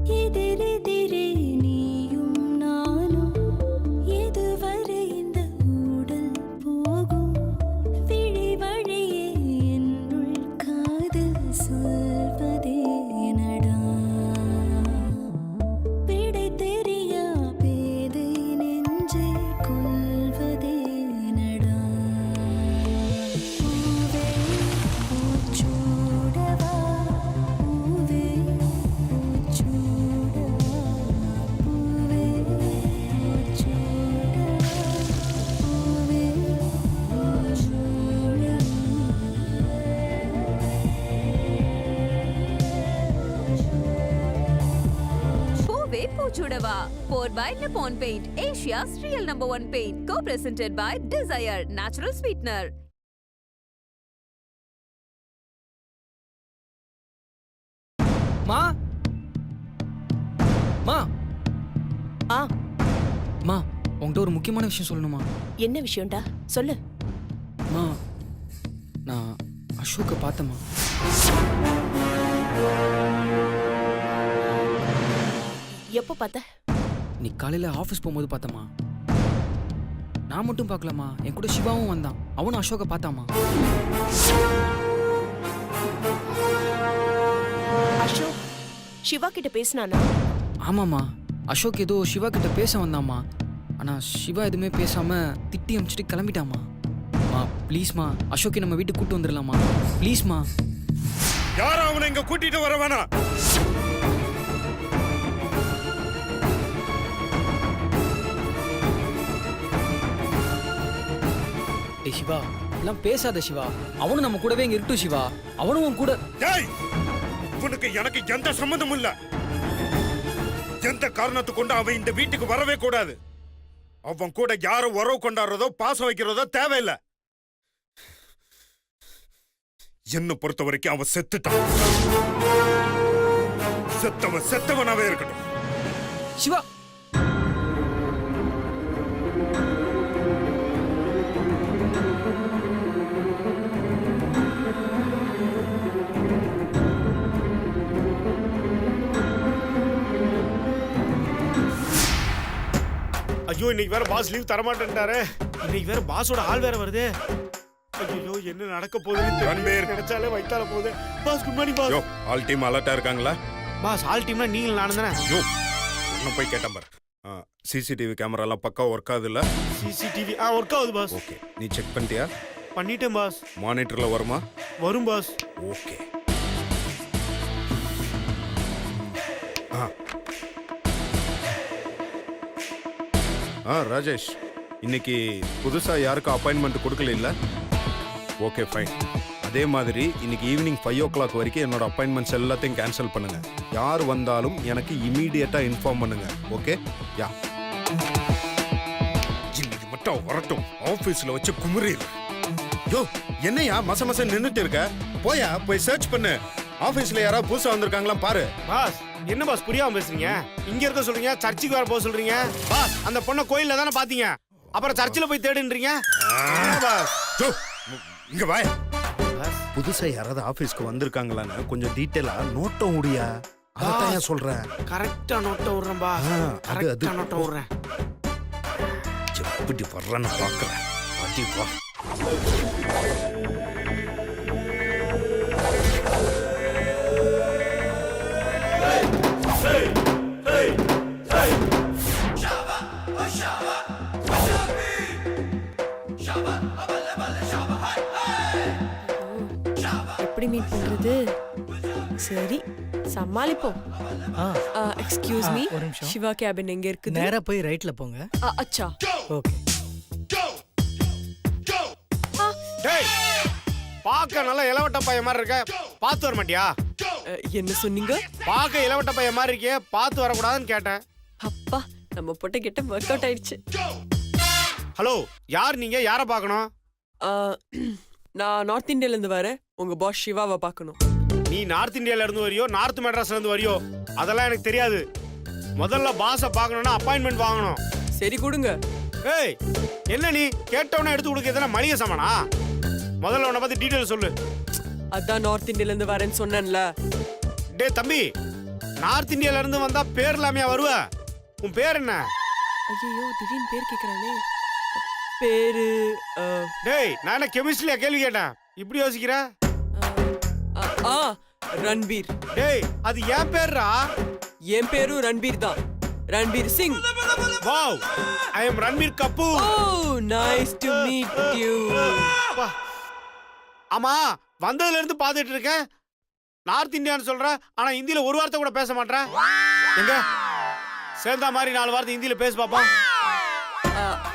எதிரெதிரே நீயும் நானும் எதுவரை இந்த ஊடல் போகும் விழி வழியே என்னுள் காதல் சொல்வதே நடா விடை தெரியா பேதை நெஞ்சை கொள்வதே நடா பூவே பூச்சூடவா பூவே பூச்சூடவா பூவே பூச்சூடவா பூவே பூவே பூச்சுடவா poured by Nippon Paint, Asia's real #1 paint, co-presented by Desire Natural Sweetener. மா மா ஆ மா உன்கிட்ட ஒரு முக்கியமான விஷயம் சொல்லணுமா? என்ன விஷயம்டா சொல்லு. மா நான் அசோக்கை பார்த்தேம்மா. எப்போ பார்த்த? நீ காலையில் ஆஃபீஸ் போகும்போது பார்த்தம்மா. நான் மட்டும் பார்க்கலாமா, என் கூட சிவாவும் வந்தான். அவனும் அசோக்கை பார்த்தாமா. அசோக் சிவா கிட்ட பேசினானா? ஆமாம்மா, அசோக் ஏதோ சிவா கிட்ட பேச வந்தாம்மா. ஆனால் சிவா எதுவுமே பேசாமல் திட்டி அமிச்சிட்டு கிளம்பிட்டாமா. மா ப்ளீஸ்மா, அசோக்கை நம்ம வீட்டுக்கு கூப்பிட்டு வந்துடலாமா ப்ளீஸ்மா. யாரும் அவனை இங்க கூட்டிட்டு வர வேணாம். டேய் சிவா, எல்லாம் பேசாத சிவா. அவனும் நம்ம கூடவே இங்கே இருக்கட்டும் சிவா. அவனும் உன் கூட. டேய், உனக்கு எனக்கு எந்த சம்பந்தமும் இல்ல. எந்த காரணத்தை கொண்டு அவன் இந்த வீட்டுக்கு வரவே கூடாது. அவன் கூட யாரும் உறவு கொண்டாடுறதோ பாசம் வைக்கிறதோ தேவையில்லை. என்ன பொறுத்த வரைக்கும் அவன் செத்துட்டான். செத்தவனாவே இருக்கட்டும். சிவா ஐயோ, இன்னைக்கு வேற பாஸ் லீவ் தரமாட்டேன்ட்டாரு. இன்னைக்கு வேற பாஸோட ஆள் வேற வருது. ஐயோ, என்ன நடக்க போகுதுன்னு நினைச்சாலே வயித்தால போகுது. Boss good morning boss. All team அலர்ட்டா இருக்காங்களா? பாஸ் ஆல் டீம்னா நீங்க நானும் தானே. ஒன்னும் போய் கேட்டேன் பாரு. சிசிடிவி கேமரா எல்லாம் பக்கா ஒர்க் ஆகுது இல்ல? சிசிடிவி ஒர்க் ஆகுது பாஸ். ஓகே, நீ செக் பண்ணிட்டியா? பண்ணிட்டேன் பாஸ். மானிட்டர்ல வருமா? வரும் பாஸ். ஓகே. ராஜேஷ், இன்னைக்கு புதுசா யாருக்கும் அப்பாயின்மெண்ட் கொடுக்கல இல்ல? Okay fine. அதே மாதிரி இன்னைக்கு ஈவினிங் 5 o'clock வரைக்கும் என்னோட அப்பாயின்மெண்ட்ஸ் எல்லாத்தையும் கேன்சல் பண்ணுங்க. யார் வந்தாலும் எனக்கு இமீடியட்டா இன்ஃபார்ம் பண்ணுங்க. ஓகே? யா. இன்னைக்கு மட்டும் வரட்டும், ஆபீஸ்ல வச்சு குமுறிடு. யோ, என்னையா மச நின்னுட்டு இருக்க? போய் சர்ச் பண்ணு. ஆபீஸ்ல யாராவது புதுசா வந்திருக்காங்களா பாரு. பாஸ் என்ன பாஸ் புரியாம பேசுறீங்க? இங்க இருக்க சொல்றீங்க, சர்ச்சுக்கு வர போக சொல்றீங்க. பாஸ் அந்த பொண்ணை கோயில்ல தானே பாத்தீங்க, அப்புறம் சர்ச்சில் போய் தேடுன்றீங்க. இங்க வா. புதுசா யாராவது ஆபீஸ்க்கு வந்திருக்காங்களான்னு கொஞ்சம் டீடைலா நோட்டம் உடியா. அதான் சொல்றேன். கரெக்டா நோட்டம் விடுறேன் பாஸ். கரெக்டா நோட்டம் விடுறேன். எப்படி வர்றேன்னு பாக்குறேன். அடி வா. எப்படி மீட் பண்றது? சரி சமாளிப்போம். எக்ஸ்கியூஸ் மீ, சிவா கேபின் எங்க இருக்குது? நேரா போய் ரைட்ல போங்க. அச்சா ஓகே. டேய், பாக்க நல்ல இளவட்ட பையன் மாதிரி இருக்க, பாத்து வர மாட்டியா? என்ன சொன்னீங்க? பாக்க இளவட்ட பையன் மாதிரி இருக்கே, பாத்து வரக்கூடாதுன்னு கேட்டேன். அப்பா, நம்ம போட்ட கிட்ட ஒர்க் அவுட் ஆயிடுச்சு. ஹலோ, யார் நீங்க? யார பார்க்கணும்? நான் நார்த் இந்தியால இருந்து வரேன். உங்க பாஸ் சிவாவை பார்க்கணும். நீ நார்த் இந்தியால இருந்து வரியோ, நார்த் மெட்ராஸ்ல இருந்து வரியோ, அதெல்லாம் எனக்கு தெரியாது. முதல்ல பாஸ பார்க்கணும்னா அப்பாயின்மெண்ட் வாங்கணும். சரி கொடுங்க. ஏய், என்ன நீ கேட்டவன எடுத்து கொடுக்க எதனா மளிகை சாமானா? முதல்ல உன்னை பத்தி டீடைல் சொல்லு. அதான் நார்த் இந்தியால இருந்து வரேன்னு சொன்னேன்ல. டேய் தம்பி, நார்த் இந்தியால இருந்து வந்தா பேர் இல்லாமையா வருவ? உன் பேர் என்ன? ஐயோ திடீர்னு பேர் கேக்குறானே. பேரு டேய் நான் என்ன கெமிஸ்ட்ரியா கேள்வி கேட்டேன், இப்படி யோசிக்கிற? ரன்பீர். டேய் அது என் பேர்ரா. என் பேரும் ரன்பீர் தான். Ranbir Singh. Wow, I am Ranbir Kapoor. Oh nice to meet you. ஆமா, வந்ததுல இருந்து பாத்துட்டு இருக்கேன். நார்த் இந்தியான்னு சொல்ற, ஆனா ஹிந்தில ஒரு வார்த்தை கூட பேச மாட்டற. எங்க சேர்ந்தா மாதிரி 4 வார்த்தை ஹிந்தில பேச பாப்போம்.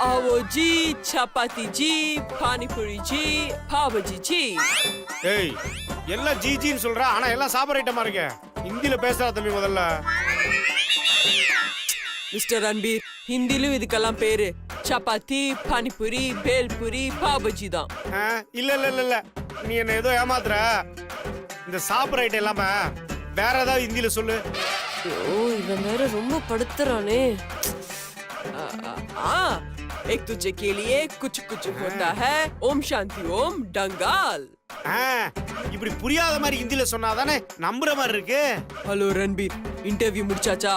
आवो जी, चपाती जी, पानी पूरी जी, पाव भाजी जी. ஏய் எல்லாம் ஜிஜின்னு சொல்ற, ஆனா எல்லாம் சாப்பிட்ற ஐட்டமா இருக்கு. ஹிந்தில பேசுறா தம்பி முதல்ல. மிஸ்டர் ரன்பீர், ஹிந்திலும் இதுக்கெல்லாம் பேரு சப்பாத்தி, பானிபூரி, பேல்பூரி, பாவ் பஜ்ஜி தான். இல்ல இல்ல இல்ல இல்ல, நீ என்ன ஏதோ ஏமாத்துற. இந்த சாப்பிட்ற ஐட்டம் இல்லாம வேற ஏதாவது ஹிந்தில சொல்லு. ஓ இவன் வேற ரொம்ப படுத்துறானே. एक तुझे के लिए कुछ कुछ होता है, ओम शांति ओम डंगाल. இப்படி புரியாத மாதிரி ஹிந்தில சொன்னாதானே நம்புற மாதிரி இருக்கு. ஹலோ ரன்பீர், இன்டர்வியூ முடிச்சாச்சா?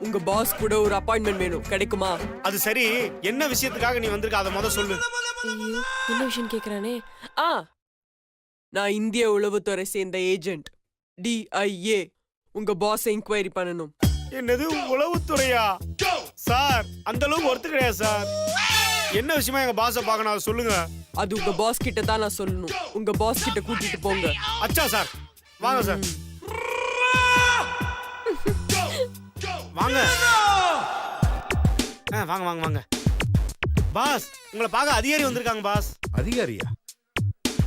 உங்க பாஸ் கூட ஒரு அப்பாயின்மெண்ட் வேணும், கிடைக்குமா? அது சரி, என்ன விஷயத்துக்காக நீ வந்திருக்க அதை முத சொல்லு. ஐயோ என்ன விஷயம் கேக்குறானே. நான் இந்திய உளவுத்துறை சேர்ந்த ஏஜென்ட் DIA. உங்க பாஸ் என்கொயரி பண்ணணும். என்னது உளவுத்துறையா? சார் அந்த அளவுக்கு ஒர்த்து கிடையாது சார். என்ன விஷயமா எங்க பாஸை பார்க்கணும், அதை சொல்லுங்க. அது உங்க பாஸ் கிட்ட தான் நான் சொல்லணும். உங்க பாஸ் கிட்ட கூட்டிட்டு போங்க. அச்சா சார், வாங்க சார், வாங்க. வாங்க வாங்க வாங்க. பாஸ் உங்களை பார்க்க அதிகாரி வந்திருக்காங்க. பாஸ் அதிகாரியா?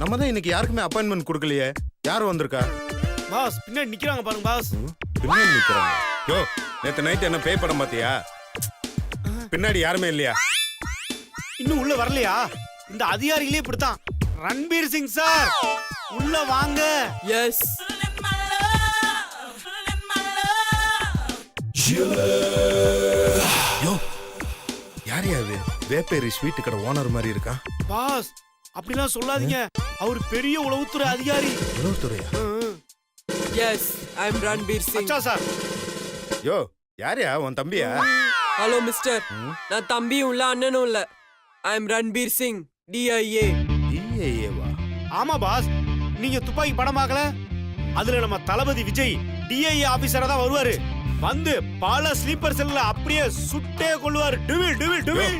நம்ம தான் இன்னைக்கு யாருக்குமே அப்பாயின்மெண்ட் கொடுக்கலையே. யார் வந்திருக்கா? பாஸ் பின்னாடி நிக்கிறாங்க பாருங்க. பாஸ் பின்னாடி நிக்கிறாங்க. யோ நேத்து நைட் என்ன பேய் படம் பாத்தியா? பின்னாடி யாருமே இல்லையா? இன்னும் உள்ள வரலையா? இந்த அதிகாரிகளே இப்படித்தான். ரன்பீர் சிங் சார் உள்ள வாங்க. எஸ். யோ யார் யாரு? வேப்பேரி ஸ்வீட் கடை ஓனர் மாதிரி இருக்கா? பாஸ் அப்படிலாம் சொல்லாதீங்க, அவர் பெரிய உளவுத்துறை அதிகாரி. உளவுத்துறையா? S, I am Ranbir Singh. அச்சா சார். யோ யாரையா? உன் தம்பியா? ஹலோ மிஸ்டர், நான் தம்பியும் இல்ல அண்ணனும் இல்ல. ஐ அம் ரன்பீர் சிங், DIA. DIA-வா? ஆமா பாஸ், நீங்க துப்பாக்கி படம் பார்க்கல? அதுல நம்ம தளபதி விஜய் DIA ஆபீசரா தான் வருவாரு. வந்து பல ஸ்லீப்பர் செல்ல அப்படியே சுட்டே கொள்வாரு. டிவில் டிவில் டிவில்.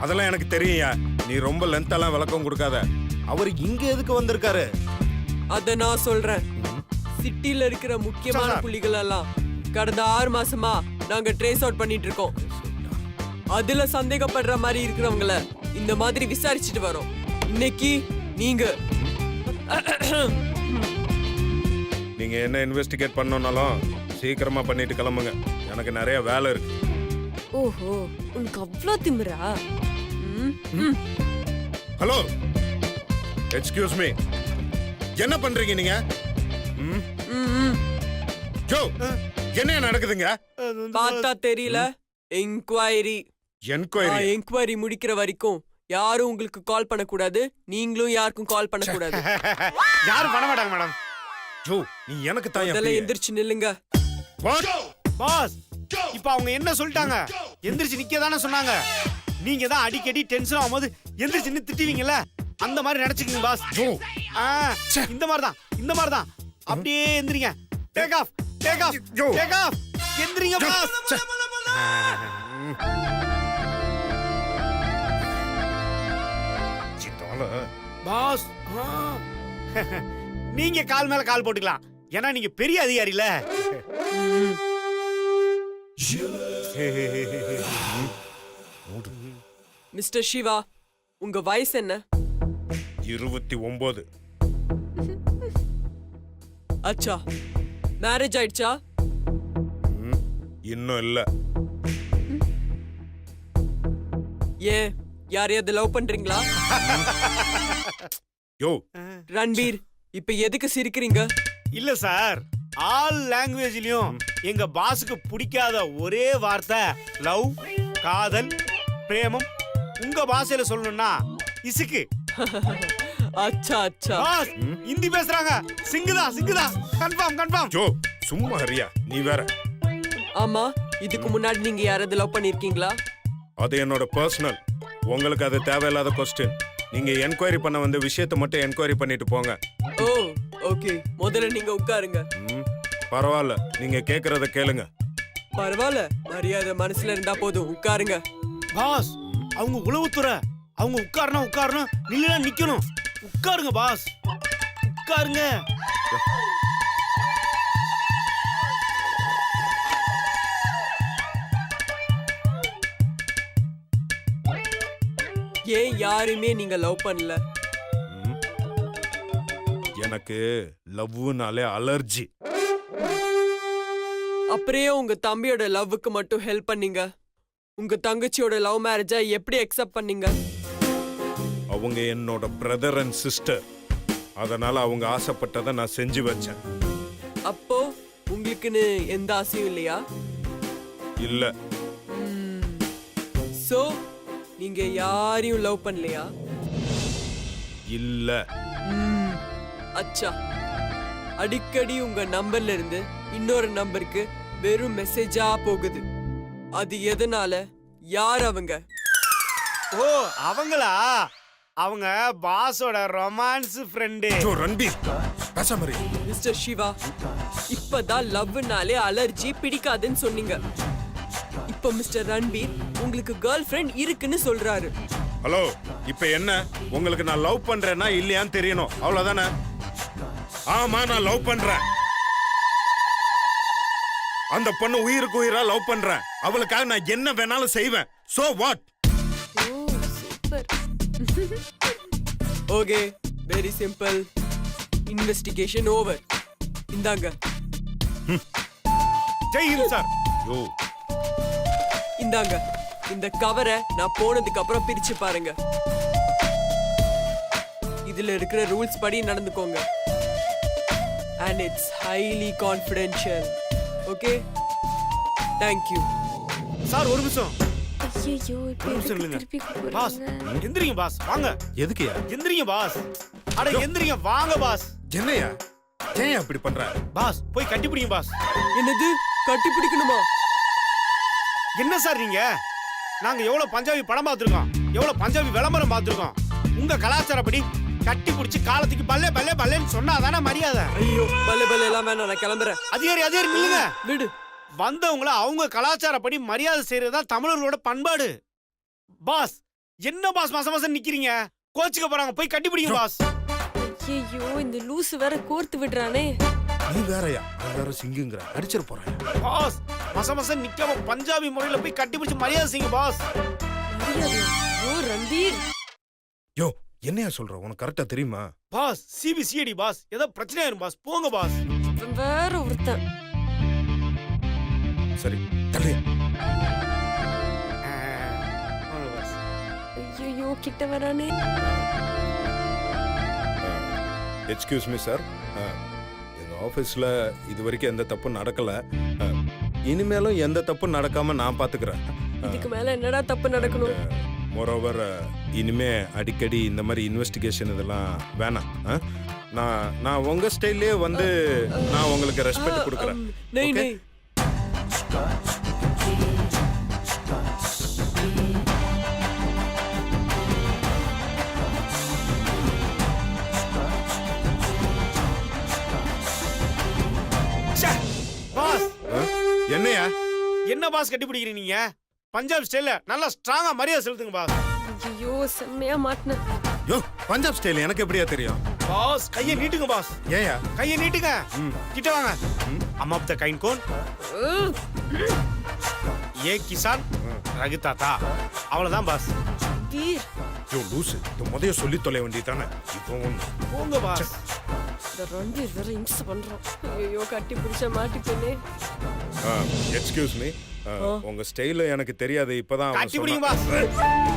அதெல்லாம் எனக்கு தெரியும்யா. நீ ரொம்ப லென்த்தாலாம் விளக்கம் கொடுக்காத. அவர் இங்க எதுக்கு வந்திருக்காரு? அத நான் சொல்றேன். சிட்டில இருக்கிற முக்கியமான புள்ளிகள் எல்லாம் கடந்த 6 மாசமா நாங்க ட்ரேஸ் அவுட் பண்ணிட்டு இருக்கோம். அதுல சந்தேகப்படுற மாதிரி இருக்கிறவங்கள இந்த மாதிரி விசாரிச்சுட்டு வரோம். இன்னைக்கு நீங்க நீங்க என்ன இன்வெஸ்டிகேட் பண்ணனாலும் சீக்கிரமா பண்ணிட்டு கிளம்புங்க. எனக்கு நிறைய வேலை இருக்கு. ஓஹோ, உனக்கு அவ்வளோ திமிரா? ஹலோ, எக்ஸ்கியூஸ் மீ, என்ன பண்றீங்க நீங்க? ஜோ, என்ன நடக்குதுங்க? பார்த்தா தெரியல. என்கொயரி. என்கொயரி முடிக்கிற வரைக்கும் யாரும் உங்களுக்கு கால் பண்ணக்கூடாது. நீங்களும் யாருக்கும் கால் பண்ணக்கூடாது. யாரும் பண்ண மாட்டாங்க மேடம். ஜோ, நீ எனக்கு தான் அதெல்லாம் எந்திரிச்சு நில்லுங்க. பாஸ் இப்ப அவங்க என்ன சொல்லிட்டாங்க? எந்திரிச்சு நிக்க தானே சொன்னாங்க. நீங்க தான் அடிக்கடி டென்ஷன் ஆகும்போது எந்திரிச்சு நின்னு திட்டுவீங்கல்ல, அந்த மாதிரி நினைச்சுக்கீங்க பாஸ். இந்த மாதிரி தான், இந்த மாதிரி தான். அப்படியே எந்திரிங்க. Take off, take off, take off. எந்திரிங்க பாஸ். பாஸ் நீங்க கால் மேல கால் போட்டுக்கலாம். ஏன்னா நீங்க பெரிய அதிகாரில. மிஸ்டர் சிவா, உங்க வயசு என்ன? 29. அச்சா, மேரேஜ் ஆயிடுச்சா? இன்னும் இல்ல. ஏன், யாரையாவது லவ் பண்றீங்களா? யோ ரன்பீர், இப்ப எதுக்கு சிரிக்கிறீங்க? இல்ல சார், ஆல் லாங்குவேஜ்லயும் எங்க பாஸுக்கு பிடிக்காத ஒரே வார்த்தை லவ், காதல், பிரேமம். உங்க பாஷையில சொல்லணும்னா இசுக்கு. அச்சா அச்சா. பாஸ் ஹிந்தி பேசுறாங்க. சிங்குதா சிங்குதா. Confirm confirm. ஜோ சும்மா ஹரியா, நீ வேற. ஆமா, இதுக்கு முன்னாடி நீங்க யாராவது லவ் பண்ணிருக்கீங்களா? அது என்னோட பர்சனல். உங்களுக்கு அது தேவையில்லாத கொஸ்டின். நீங்க என்கொயரி பண்ண வந்த விஷயத்தை மட்டும் என்கொயரி பண்ணிட்டு போங்க. ஓ ஓகே, முதல்ல நீங்க உட்காருங்க. ம், பரவாயில்ல, நீங்க கேக்குறத கேளுங்க. பரவாயில்ல, மரியாதை மனசுல இருந்தா போதும், உட்காருங்க. பாஸ் அவங்க உளவுத்துறை. அவங்க உட்காரணும் உட்காரணும், நில்லுனா நிக்கணும். உட்காருங்க பாஸ், உட்காருங்க. ஏன் யாருமே நீங்க லவ் பண்ணல? ம். எனக்கு லவ்னாலே அலர்ஜி. அப்படியே உங்க தம்பியோட லவ்வுக்கு மட்டும் ஹெல்ப் பண்ணீங்க. உங்க தங்கச்சியோட லவ் மேரேஜை எப்படி அக்செப்ட் பண்ணீங்க? அவங்க என்னோட பிரதர் அண்ட் சிஸ்டர். அதனால அவங்க ஆசைப்பட்டதை நான் செஞ்சு வச்சேன். அப்போ உங்களுக்குன்னு எந்த ஆசையும் இல்லையா? இல்ல, சோ நீங்க யாரையும் லவ் பண்ணலையா? இல்ல. அச்சா, அடிக்கடி உங்க நம்பர்ல இருந்து இன்னொரு நம்பருக்கு வெறும் மெசேஜா போகுது. அது எதனால? யார் அவங்க? ஓ அவங்களா? அவங்க பாஸோட ரொமான்ஸ் ஃப்ரெண்டு. ஜோ ரன்பீர், பேசாம இரு. மிஸ்டர் சிவா, இப்பதான் லவ்னாலே அலர்ஜி பிடிக்காதுன்னு சொன்னீங்க. இப்போ மிஸ்டர் ரன்பீர் உங்களுக்கு கேர்ள் ஃப்ரெண்ட் இருக்குன்னு சொல்றாரு. ஹலோ, இப்ப என்ன? உங்களுக்கு நான் லவ் பண்றேன்னா இல்லையான்னு தெரியணும், அவ்வளவுதானே? ஆமா, நான் லவ் பண்றேன். அந்த பொண்ணு உயிருக்கு உயிரா லவ் பண்றேன். அவளுக்காக நான் என்ன வேணாலும் செய்வேன். So what? Okay, very simple. Investigation over. இந்தாங்க. ஜெய் ஹிந்த் சார். யோ, இந்தாங்க. இந்த கவரை நான் போனதுக்கு அப்புறம் பிரிச்சு பாருங்க. இதுல இருக்கிற ரூல்ஸ் படி நடந்துக்கோங்க. And it's highly confidential. Okay? Thank you. Sir ஒரு நிமிஷம். ஐயோ இப்போ ஒரு நிமிஷம் எதுக்கு இல்லைங்க. திருப்பி பாஸ் கூப்பிடுறீங்க? எந்திரிங்க பாஸ், வாங்க. எதுக்குயா? எந்திரிங்க பாஸ். அட எந்திரிங்க, வாங்க பாஸ். என்னையா? ஏன் அப்படி பண்ற? பாஸ் போய் கட்டி பிடிங்க பாஸ். என்னது? கட்டி பிடிக்கணுமா? என்ன சார் நீங்க? நாங்க எவ்வளவு பஞ்சாபி படம் பார்த்திருக்கோம், எவ்வளவு பஞ்சாபி விளம்பரம் பார்த்திருக்கோம். உங்க கலாச்சாரப்படி கட்டி பிடிச்சி காலத்துக்கு பல்லே பல்லே பல்லேன்னு சொன்னாதானே மரியாதை. ஐயோ, பல்ல பல்ல எல்லாம் வேணாம், நான் கிளம்புறேன். அதே நில்லுங்க. விடு. வந்தவங்கள அவங்க கலாச்சாரப்படி மரியாதை செய்யறதா தமிழர்களோட பண்பாடு. பாஸ் என்ன பாஸ் மாசம் மாசம் நிக்கிறீங்க? கோச்சுக்க போறாங்க, போய் கட்டி பிடிங்க பாஸ். ஐயோ, இந்த லூசு வேற கோர்த்து விடுறானே. நீ வேறயா? நான் வேற சிங்குங்கற, அடிச்சிர போறேன். பாஸ் மாசம் மாசம் நிக்காம பஞ்சாபி முறையில போய் கட்டி பிடிச்சு மரியாதை செய்யுங்க பாஸ். மரியாதை. ஓ ரன்பீர், யோ, என்னையா சொல்ற? உனக்கு கரெக்டா தெரியுமா? பாஸ் சிபிசிஐடி பாஸ், ஏதோ பிரச்சனை ஆயிரும் பாஸ், போங்க பாஸ். இவன் வேற ஒருத்தன். சரி, தள்ளியா. போங்க பாஸ். ஐயோ, கிட்ட வரானே. எக்ஸ்கியூஸ் மீ சார், எங்க ஆபீஸ்ல இது வரைக்கும் எந்த தப்பும் நடக்கல. இனிமேலும் எந்த தப்பும் நடக்காம நான் பாத்துக்கிறேன். இதுக்கு மேல என்னடா தப்பு நடக்கணும்? மோரோவர், இனிமே அடிக்கடி இந்த மாதிரி இன்வெஸ்டிகேஷன் இதெல்லாம் வேணாம். நான் உங்க ஸ்டைல்லே வந்து நான் உங்களுக்கு ரெஸ்பெக்ட் கொடுக்குறேன். நெய் Okay? நெய். ச்சே, பாஸ் என்னையா? என்ன பாஸ் கட்டி பிடிக்கிறீங்க நீங்க? பஞ்சாப் ஸ்டைல்ல நல்லா ஸ்ட்ராங்கா மரியாதை செலுத்துங்க பாஸ். ஐயோ, செம்மையா மாட்டினேன். யோ, பஞ்சாப் ஸ்டைல் எனக்கு எப்படியா தெரியும்? பாஸ் கையை நீட்டுங்க பாஸ், ஏயா? கையை நீட்டுங்க. கிட்ட வாங்க. हम अब तक काइन कौन? ये किसान ரகுதாத்தா, அவ்வளவுதான் பாஸ். வீர், யோ லூசு, இந்த முதைய சொல்லி தொலை வேண்டியதானே. இப்போ போங்க பாஸ். இந்த ரன்பீர் வேற இம்சை பண்றான். ஐயோ, கட்டி பிடிச்ச மாட்டிப்பேனே. எக்ஸ்கியூஸ் மீ, உங்க ஸ்டைல் எனக்கு தெரியாது. இப்பதான் அவன் கட்டி பிடிங்க சொன்னான். பாஸ்.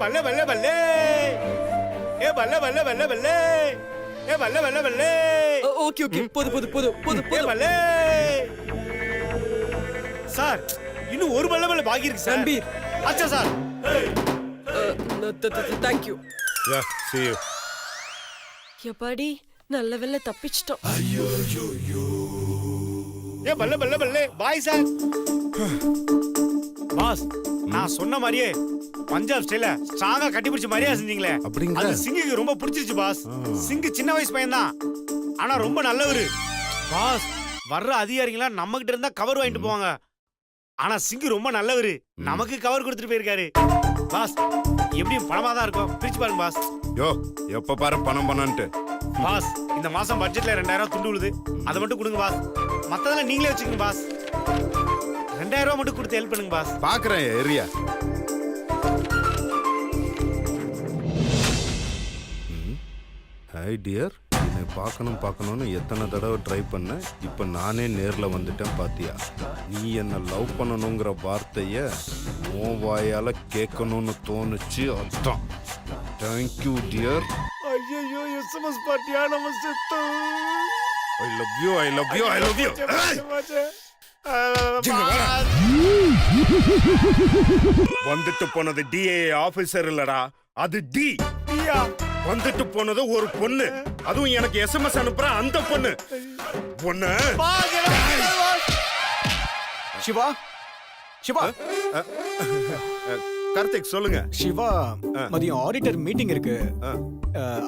பல்ல பல்ல பல்லே ஏ பல்ல பல்ல பல்ல பல்லே ஏ பல்ல பல்ல பல்லே ஓகே ஓகே போது போது போது போது ஏ போது பல்லே சார் இன்னும் ஒரு பல்ல பல்ல பாக்கி இருக்கு சார் ரன்பீர். அச்சா sir thank you. Yeah see you எப்பாடி நல்ல வேளை தப்பிச்சிட்டோம். ஏ பல்ல பல்ல பல்லே பாய் சார் பாஸ் நான் சொன்ன மாதிரியே பஞ்சாப் ஸ்டைல ஸ்ட்ராங்கா கட்டி பிடிச்ச மாதிரியா செஞ்சீங்களே அப்படிங்களா? அது சிங்குக்கு ரொம்ப பிடிச்சிருச்சு பாஸ் சிங்கு சின்ன வயசு பையன் தான் ஆனா ரொம்ப நல்லவரு பாஸ் வர்ற அதிகாரிங்களா நம்ம கிட்ட இருந்தா கவர் வாங்கிட்டு போவாங்க ஆனா சிங்கு ரொம்ப நல்லவரு நமக்கு கவர் கொடுத்துட்டு போயிருக்காரு பாஸ் எப்படியும் பணமா தான் இருக்கும் பிரிச்சு பாருங்க பாஸ் யோ எப்ப பாரு பணம் பண்ணன்ட்டு பாஸ் இந்த மாசம் பட்ஜெட்ல 2000 துண்டு விழுது அதை மட்டும் கொடுங்க பாஸ் மத்ததெல்லாம் நீங்களே வச்சுக்கங்க பாஸ் 2000 ரூபாய் மட்டும் கொடுத்து ஹெல்ப் பண்ணுங்க பாஸ் பாக்குறேன் ஏரியா ஹை டியர் என்னை பார்க்கணும்னு எத்தனை தடவை ட்ரை பண்ண இப்போ நானே நேரில் வந்துட்டேன் பாத்தியா நீ என்னை லவ் பண்ணணுங்கிற வார்த்தைய உன் வாயால் கேட்கணும்னு தோணுச்சு அதான் தேங்க்யூ டியர் ஐயோ எஸ்எம்எஸ் பார்ட்டியா நம்ம செத்தோம் I love you I love you I love you வந்துட்டு போனது டிஏ ஆபீசர் இல்லடா அது டி வந்துட்டு போனது ஒரு பொண்ணு அதுவும் எனக்கு எஸ்எம்எஸ் அனுப்புற அந்த பொண்ணு பொண்ணு சிவா சிவா கார்த்திக் சொல்லுங்க சிவா மதியம் ஆடிட்டர் மீட்டிங் இருக்கு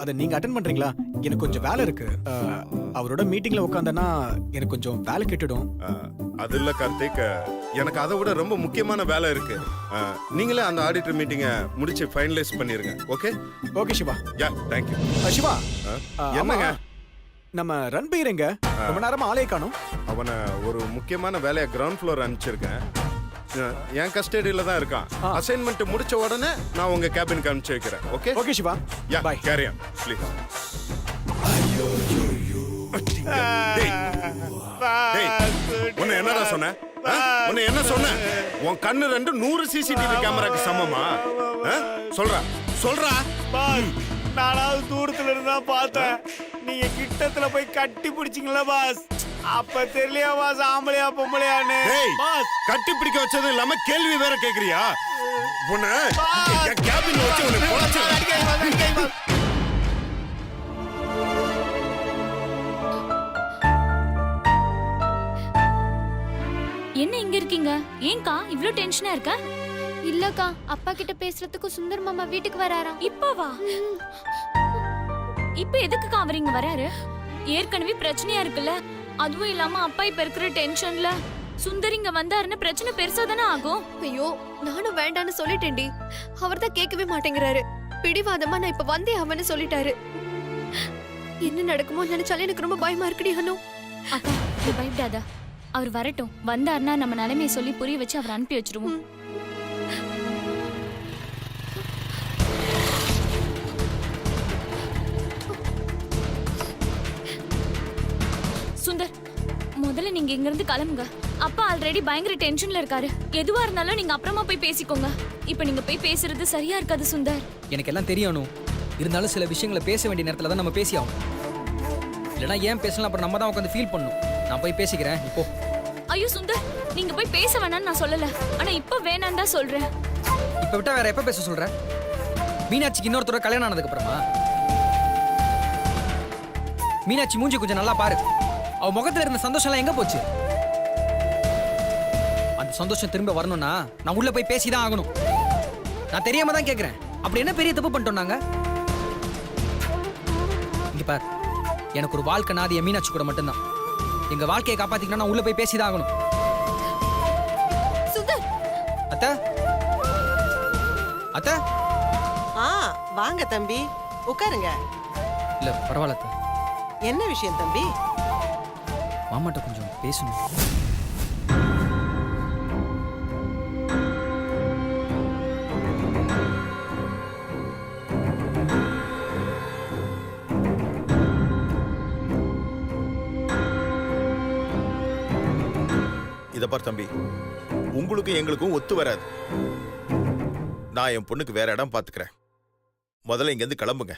அத நீங்க அட்டென்ட் பண்றீங்களா எனக்கு கொஞ்சம் வேலை இருக்கு அவரோட மீட்டிங்ல உட்கார்ந்தேன்னா எனக்கு கொஞ்சம் வேலை கெட்டுடும் அது இல்ல கார்த்திக் எனக்கு அதை விட ரொம்ப முக்கியமான வேலை இருக்கு நீங்களே அந்த ஆடிட்டர் மீட்டிங்கை முடிச்சு ஃபைனலைஸ் பண்ணிருங்க okay okay Shiva yeah thank you Shiva என்னங்க நம்ம ரன்பீர் எங்க ரொம்ப நேரமா ஆளே காணோம் அவனை ஒரு முக்கியமான வேலையை கிரவுண்ட் ஃப்ளோர் அனுப்பிச்சிருக்கேன் என் கஸ்டடியில தான் இருக்கான் அசைன்மெண்ட் முடிச்ச உடனே நான் உங்க கேபினுக்கு அனுப்பிச்சு வைக்கிறேன் okay okay Shiva yeah bye carry on please உன்னை என்னடா சொன்ன உன்னை என்ன சொன்ன உன் கண்ணு ரெண்டு 100 சிசிடிவி கேமராக்கு சமமா சொல்றா நானாவது தூரத்துல இருந்தா பார்த்தேன் நீங்க கிட்டத்துல போய் கட்டி பிடிச்சிங்களா பாஸ் அப்ப தெரியலையா பாஸ் ஆம்பளையா பொம்பளையான்னு பாஸ் கட்டி பிடிக்க வச்சது இல்லாம கேள்வி வேற கேக்குறியா உன்னை என் கேபின்ல வச்சு உன்னை பொளச்சு என்ன இங்க இருக்கீங்க ஏன்க்கா இவ்ளோ டென்ஷனா இருக்க இல்லக்கா அப்பா கிட்ட பேசுறதுக்கு சுந்தர் மாமா வீட்டுக்கு வராராம் இப்ப வா இப்ப எதுக்குக்கா அவர் இங்க வராரு ஏற்கனவே பிரச்சனையா இருக்குல்ல அதுவும் இல்லாம அப்பா இப்ப இருக்கிற டென்ஷன்ல சுந்தர் இங்க வந்தாருன்னு பிரச்சனை பெருசா தானே ஆகும் ஐயோ நானும் வேண்டான்னு சொல்லிட்டேன்டி அவர் தான் கேட்கவே மாட்டேங்கிறாரு பிடிவாதமா நான் இப்ப வந்தே அவன்னு சொல்லிட்டாரு என்ன நடக்குமோ நினைச்சாலே எனக்கு ரொம்ப பயமா இருக்குடி அனு அக்கா நீ பயப்படாத அவர் வரட்டும் வந்தாருன்னா நம்ம நிலைமையை சொல்லி புரிய வச்சு அவர் அனுப்பி வச்சிருவோம் சுந்தர் முதல்ல நீங்க இங்க இருந்து கிளம்புங்க அப்பா ஆல்ரெடி பயங்கர டென்ஷன்ல இருக்காரு எதுவா இருந்தாலும் நீங்க அப்புறமா போய் பேசிக்கோங்க இப்ப நீங்க போய் பேசுறது சரியா இருக்காது சுந்தர் எனக்கு எல்லாம் தெரியணும் இருந்தாலும் சில விஷயங்களை பேச வேண்டிய நேரத்துல தான் நம்ம பேசி ஆகணும் இல்லைன்னா ஏன் பேசலாம் அப்புறம் நம்ம தான் உட்காந்து ஃபீல் பண்ணணும் நான் போய் பேசிக்கிறேன் இப்போ ஐயோ சுந்தர் நீங்க போய் பேச வேணாம்னு நான் சொல்லல ஆனா இப்ப வேணாம் தான் சொல்றேன் இப்ப விட்டா வேற எப்ப பேச சொல்ற மீனாட்சிக்கு இன்னொருத்தர கல்யாணம் ஆனதுக்கு அப்புறமா மீனாட்சி மூஞ்சி கொஞ்சம் நல்லா பாரு அவ முகத்துல இருந்த சந்தோஷம் எல்லாம் எங்க போச்சு அந்த சந்தோஷம் திரும்ப வரணும்னா நான் உள்ள போய் பேசிதான் ஆகணும் நான் தெரியாம தான் கேக்குறேன் அப்படி என்ன பெரிய தப்பு பண்ணிட்டோம் நாங்க இங்க பார் எனக்கு ஒரு வாழ்க்கை நாதி என் மீனாட்சி கூட மட்டும்தான் எங்க வாழ்க்கையை காப்பாத்திக்கணும் நான் உள்ள போய் பேசிதான் ஆகணும் சுந்தர் அத்தை அத்தை வாங்க தம்பி உட்காருங்க இல்ல பரவாயில்ல அத்தை என்ன விஷயம் தம்பி மாமாட்ட கொஞ்சம் பேசணும் இத பார் தம்பி உங்களுக்கு எங்களுக்கும் ஒத்து வராது நான் என் பொண்ணுக்கு வேற இடம் பாத்துக்கிறேன். முதல்ல இங்க இருந்து கிளம்புங்க.